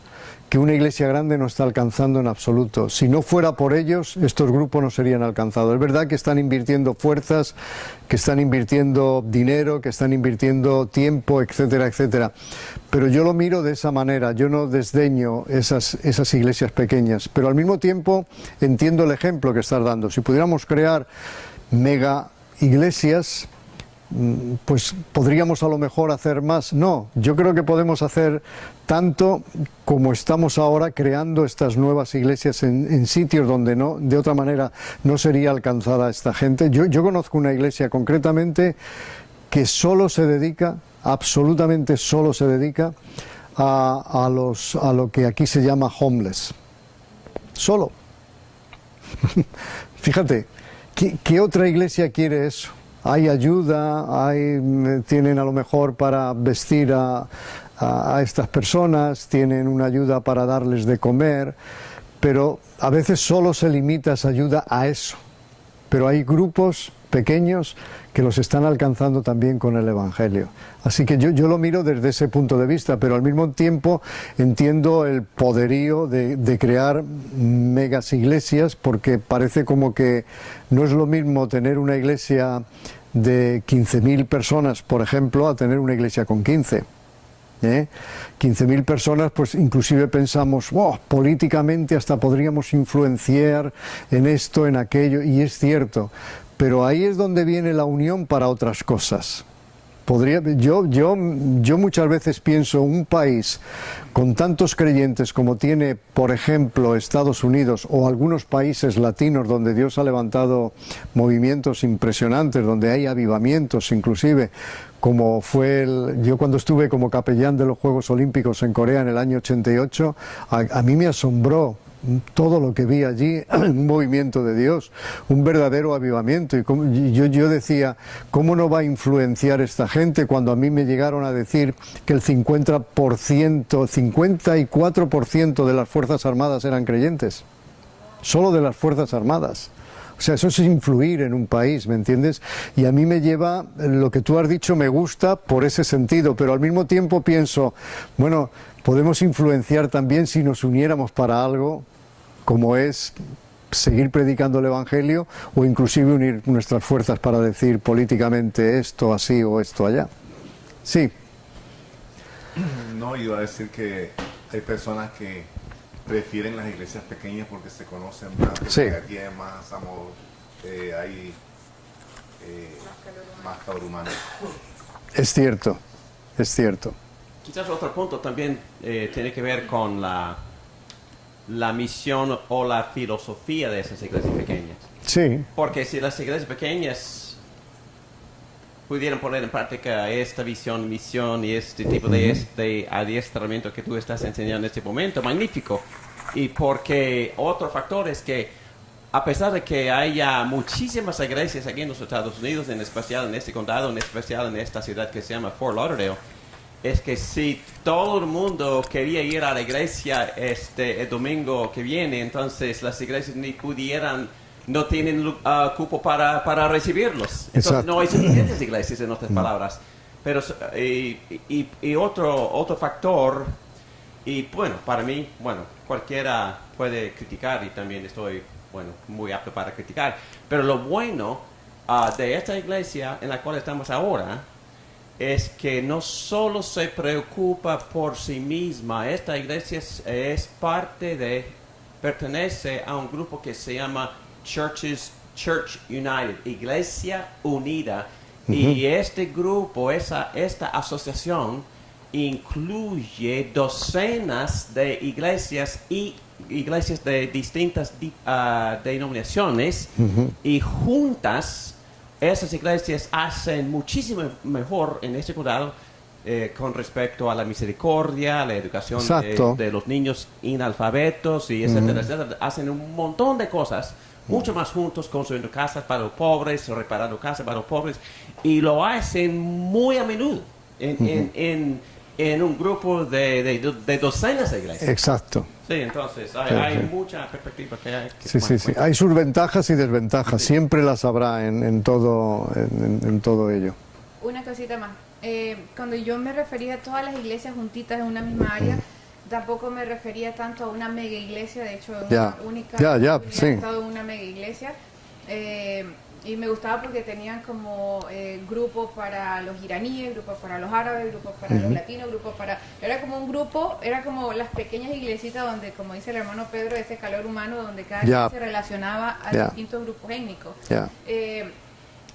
que una iglesia grande no está alcanzando en absoluto. Si no fuera por ellos, estos grupos no serían alcanzados. Es verdad que están invirtiendo fuerzas, que están invirtiendo dinero, que están invirtiendo tiempo, etcétera, etcétera. Pero yo lo miro de esa manera, yo no desdeño esas iglesias pequeñas, pero al mismo tiempo entiendo el ejemplo que estás dando. Si pudiéramos crear mega iglesias, pues podríamos a lo mejor hacer más. No, yo creo que podemos hacer tanto como estamos ahora creando estas nuevas iglesias en sitios donde no, de otra manera no sería alcanzada esta gente. Yo conozco una iglesia concretamente que solo se dedica, absolutamente solo se dedica a lo que aquí se llama homeless. Solo. Fíjate, ¿qué otra iglesia quiere eso? Hay ayuda, tienen a lo mejor para vestir a estas personas, tienen una ayuda para darles de comer, pero a veces solo se limita esa ayuda a eso. Pero hay grupos pequeños que los están alcanzando también con el Evangelio. Así que yo lo miro desde ese punto de vista, pero al mismo tiempo entiendo el poderío de crear megas iglesias, porque parece como que no es lo mismo tener una iglesia de 15.000 personas, por ejemplo, a tener una iglesia con 15. 15.000 personas, pues inclusive pensamos, wow, políticamente hasta podríamos influenciar en esto, en aquello, y es cierto, pero ahí es donde viene la unión para otras cosas. Yo muchas veces pienso, un país con tantos creyentes como tiene, por ejemplo, Estados Unidos o algunos países latinos donde Dios ha levantado movimientos impresionantes, donde hay avivamientos inclusive, como fue yo cuando estuve como capellán de los Juegos Olímpicos en Corea en el año 88, a mí me asombró todo lo que vi allí, un movimiento de Dios, un verdadero avivamiento. Y yo decía, ¿cómo no va a influenciar esta gente cuando a mí me llegaron a decir que el 54% de las Fuerzas Armadas eran creyentes? Solo de las Fuerzas Armadas. O sea, eso es influir en un país, ¿me entiendes? Y a mí me lleva, lo que tú has dicho me gusta por ese sentido, pero al mismo tiempo pienso, bueno, podemos influenciar también si nos uniéramos para algo, como es seguir predicando el Evangelio, o inclusive unir nuestras fuerzas para decir políticamente esto así o esto allá. Sí. No, iba a decir que hay personas que prefieren las iglesias pequeñas porque se conocen más, porque sí. aquí hay más amor, hay más calor humano. Es cierto, es cierto. Quizás otro punto también tiene que ver con la misión o la filosofía de esas iglesias pequeñas. Sí. Porque si las iglesias pequeñas pudieran poner en práctica esta misión y este tipo de adiestramiento que tú estás enseñando en este momento, magnífico. Y porque otro factor es que a pesar de que haya muchísimas iglesias aquí en los Estados Unidos, en especial en este condado, en especial en esta ciudad que se llama Fort Lauderdale, es que si todo el mundo quería ir a la iglesia el domingo que viene, entonces las iglesias no tienen cupo para recibirlos. Entonces Exacto. no hay suficientes iglesias, en otras palabras. Pero y otro factor, y bueno, para mí, bueno, cualquiera puede criticar y también estoy, bueno, muy apto para criticar, pero lo bueno de esta iglesia en la cual estamos ahora es que no solo se preocupa por sí misma, esta iglesia pertenece a un grupo que se llama Church United, Iglesia Unida, y este grupo, esta asociación, incluye docenas de iglesias y iglesias de distintas denominaciones, y juntas esas iglesias hacen muchísimo mejor en este condado con respecto a la misericordia, la educación de los niños inalfabetos y etcétera, etcétera. Hacen un montón de cosas, mucho más juntos, construyendo casas para los pobres, reparando casas para los pobres, y lo hacen muy a menudo en un grupo de docenas de iglesias. Exacto. Sí, entonces hay mucha perspectiva que hay. Sí. Hay sus ventajas y desventajas. Sí. Siempre las habrá en todo ello. Una cosita más. Cuando yo me refería a todas las iglesias juntitas en una misma área, tampoco me refería tanto a una mega iglesia. De hecho, una única sí. he estado en una mega iglesia. Y me gustaba porque tenían como grupos para los iraníes, grupos para los árabes, grupos para los latinos, grupos para... Era como un grupo, era como las pequeñas iglesitas donde, como dice el hermano Pedro, ese calor humano donde cada quien se relacionaba a distintos grupos étnicos.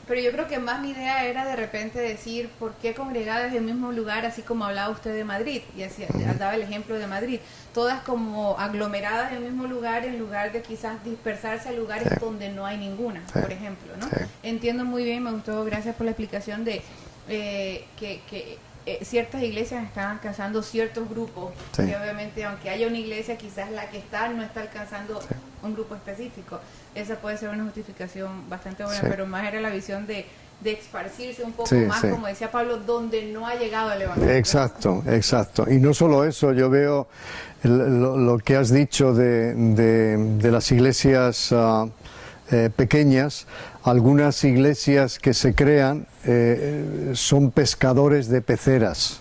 Pero yo creo que más mi idea era de repente decir por qué congregadas en el mismo lugar, así como hablaba usted de Madrid, y así daba el ejemplo de Madrid, todas como aglomeradas en el mismo lugar, en lugar de quizás dispersarse a lugares donde no hay ninguna, por ejemplo, ¿no? Entiendo muy bien, me gustó, gracias por la explicación de que ciertas iglesias están alcanzando ciertos grupos, que obviamente aunque haya una iglesia, quizás la que está no está alcanzando un grupo específico. Esa puede ser una justificación bastante buena, pero más era la visión de esparcirse un poco más, como decía Pablo, donde no ha llegado el Evangelio. Exacto. Y no solo eso, yo veo lo que has dicho de las iglesias pequeñas, algunas iglesias que se crean son pescadores de peceras.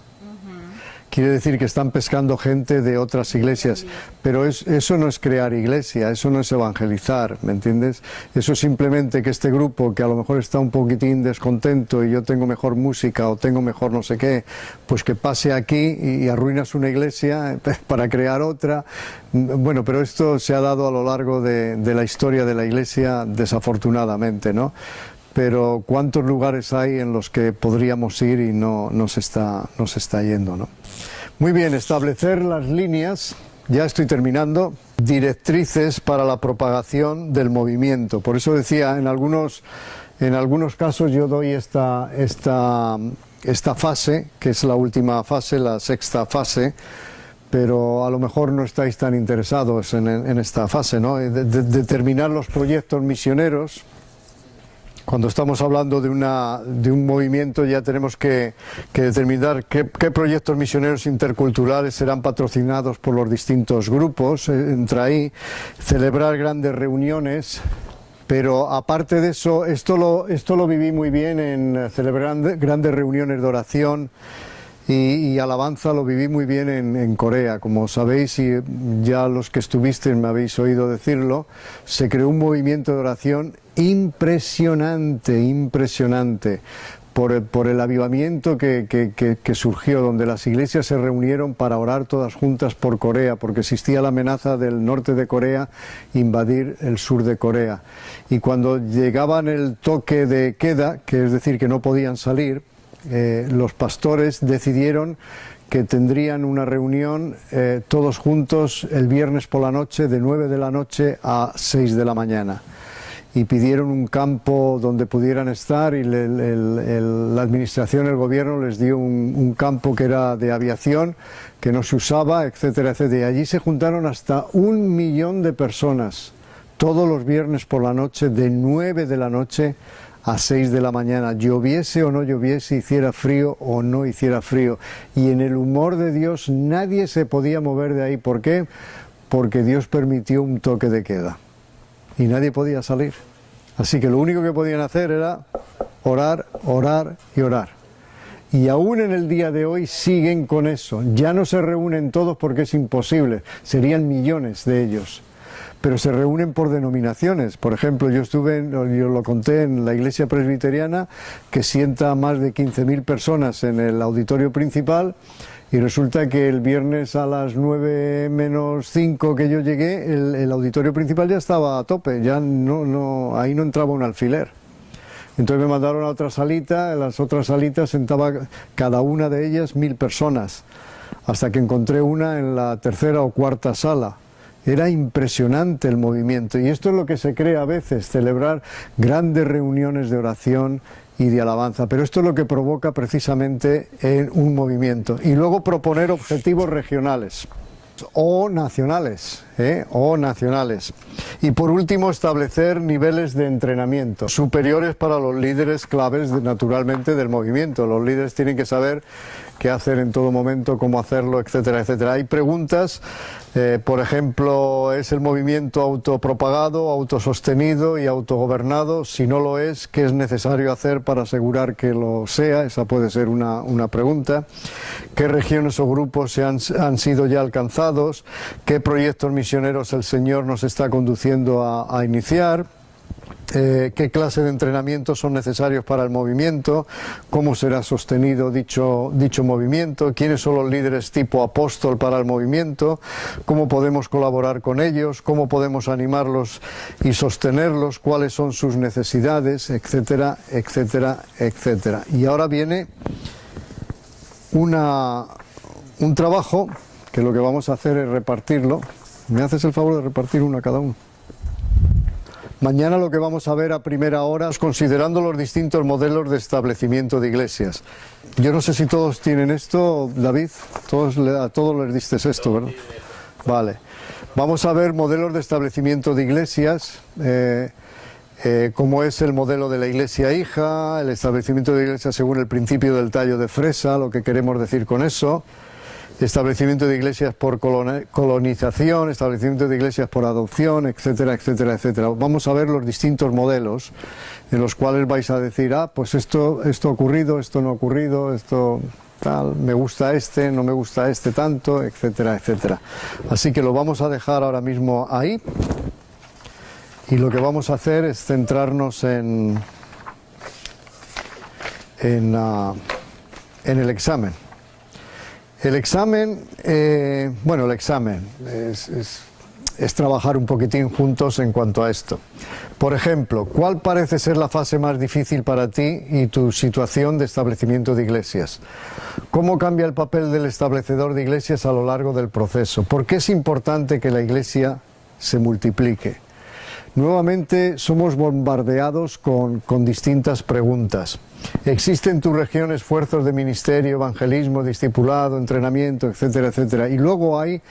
Quiere decir que están pescando gente de otras iglesias, pero eso no es crear iglesia, eso no es evangelizar, ¿me entiendes? Eso es simplemente que este grupo, que a lo mejor está un poquitín descontento y yo tengo mejor música o tengo mejor no sé qué, pues que pase aquí y arruinas una iglesia para crear otra. Bueno, pero esto se ha dado a lo largo de la historia de la iglesia, desafortunadamente, ¿no? Pero ¿cuántos lugares hay en los que podríamos ir y no se está yendo, ¿no? Muy bien, establecer las líneas, ya estoy terminando, directrices para la propagación del movimiento. Por eso decía, en algunos casos yo doy esta fase, que es la última fase, la sexta fase, pero a lo mejor no estáis tan interesados en esta fase, ¿no? Determinar los proyectos misioneros. Cuando estamos hablando de un movimiento ya tenemos que determinar qué proyectos misioneros interculturales serán patrocinados por los distintos grupos, entra ahí, celebrar grandes reuniones, pero aparte de eso, esto lo viví muy bien en celebrar grandes reuniones de oración y alabanza, lo viví muy bien en Corea. Como sabéis, y ya los que estuvisteis me habéis oído decirlo, se creó un movimiento de oración impresionante por el avivamiento que surgió, donde las iglesias se reunieron para orar todas juntas por Corea, porque existía la amenaza del norte de Corea invadir el sur de Corea. Y cuando llegaban el toque de queda, que es decir que no podían salir, los pastores decidieron que tendrían una reunión todos juntos el viernes por la noche, de 9 de la noche a 6 de la mañana. Y pidieron un campo donde pudieran estar y la administración, el gobierno les dio un campo que era de aviación, que no se usaba, etcétera, etcétera. Y allí se juntaron hasta 1 millón de personas, todos los viernes por la noche, de 9 de la noche a 6 de la mañana, lloviese o no lloviese, hiciera frío o no hiciera frío. Y en el humor de Dios nadie se podía mover de ahí. ¿Por qué? Porque Dios permitió un toque de queda y nadie podía salir. Así que lo único que podían hacer era orar, orar y orar. Y aún en el día de hoy siguen con eso. Ya no se reúnen todos porque es imposible, serían millones de ellos. Pero se reúnen por denominaciones. Por ejemplo, yo lo conté en la iglesia presbiteriana, que sienta a más de 15.000 personas en el auditorio principal, y resulta que el viernes a las 9 menos 5 que yo llegué, el auditorio principal ya estaba a tope, ya ahí no entraba un alfiler. Entonces me mandaron a otra salita, en las otras salitas sentaba cada una de ellas 1.000 personas, hasta que encontré una en la tercera o cuarta sala. Era impresionante el movimiento, y esto es lo que se cree a veces, celebrar grandes reuniones de oración y de alabanza, pero esto es lo que provoca precisamente en un movimiento. Y luego proponer objetivos regionales o nacionales, Y por último, establecer niveles de entrenamiento superiores para los líderes claves, naturalmente, del movimiento. Los líderes tienen que saber qué hacer en todo momento, cómo hacerlo, etcétera, etcétera. Hay preguntas, por ejemplo, ¿es el movimiento autopropagado, autosostenido y autogobernado? Si no lo es, ¿qué es necesario hacer para asegurar que lo sea? Esa puede ser una pregunta. ¿Qué regiones o grupos han sido ya alcanzados? ¿Qué proyectos misioneros el Señor nos está conduciendo a iniciar? ¿Qué clase de entrenamientos son necesarios para el movimiento? ¿Cómo será sostenido dicho movimiento? ¿Quiénes son los líderes tipo apóstol para el movimiento? ¿Cómo podemos colaborar con ellos? ¿Cómo podemos animarlos y sostenerlos? ¿Cuáles son sus necesidades? Etcétera, etcétera, etcétera. Y ahora viene un trabajo que lo que vamos a hacer es repartirlo. ¿Me haces el favor de repartir uno a cada uno? Mañana lo que vamos a ver a primera hora es considerando los distintos modelos de establecimiento de iglesias. Yo no sé si todos tienen esto, David, a todos les diste esto, ¿verdad? Vale. Vamos a ver modelos de establecimiento de iglesias, como es el modelo de la iglesia hija, el establecimiento de iglesias según el principio del tallo de fresa, lo que queremos decir con eso. establecimiento de iglesias por colonización, establecimiento de iglesias por adopción, etcétera, etcétera, etcétera. Vamos a ver los distintos modelos en los cuales vais a decir, pues esto ha ocurrido, esto no ha ocurrido, esto tal, me gusta este, no me gusta este tanto, etcétera, etcétera. Así que lo vamos a dejar ahora mismo ahí y lo que vamos a hacer es centrarnos en el examen. El examen, el examen es trabajar un poquitín juntos en cuanto a esto. Por ejemplo, ¿cuál parece ser la fase más difícil para ti y tu situación de establecimiento de iglesias? ¿Cómo cambia el papel del establecedor de iglesias a lo largo del proceso? ¿Por qué es importante que la iglesia se multiplique? Nuevamente somos bombardeados con distintas preguntas. ¿Existen en tu región esfuerzos de ministerio, evangelismo, discipulado, entrenamiento, etcétera, etcétera? Y luego hay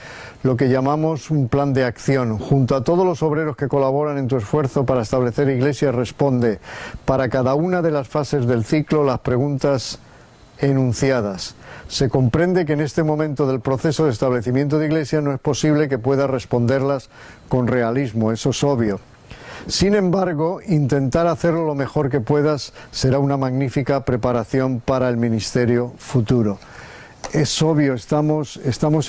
lo que llamamos un plan de acción. Junto a todos los obreros que colaboran en tu esfuerzo para establecer iglesias, responde para cada una de las fases del ciclo las preguntas enunciadas. Se comprende que en este momento del proceso de establecimiento de iglesia no es posible que puedas responderlas con realismo, eso es obvio. Sin embargo, intentar hacerlo lo mejor que puedas será una magnífica preparación para el ministerio futuro. Es obvio, estamos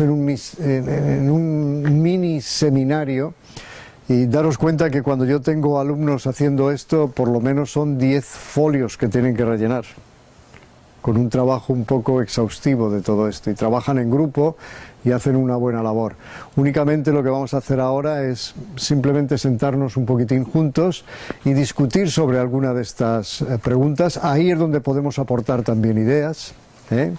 en un mini seminario y daros cuenta que cuando yo tengo alumnos haciendo esto, por lo menos son 10 folios que tienen que rellenar, con un trabajo un poco exhaustivo de todo esto, y trabajan en grupo y hacen una buena labor. Únicamente lo que vamos a hacer ahora es simplemente sentarnos un poquitín juntos y discutir sobre alguna de estas preguntas. Ahí es donde podemos aportar también ideas, ¿eh?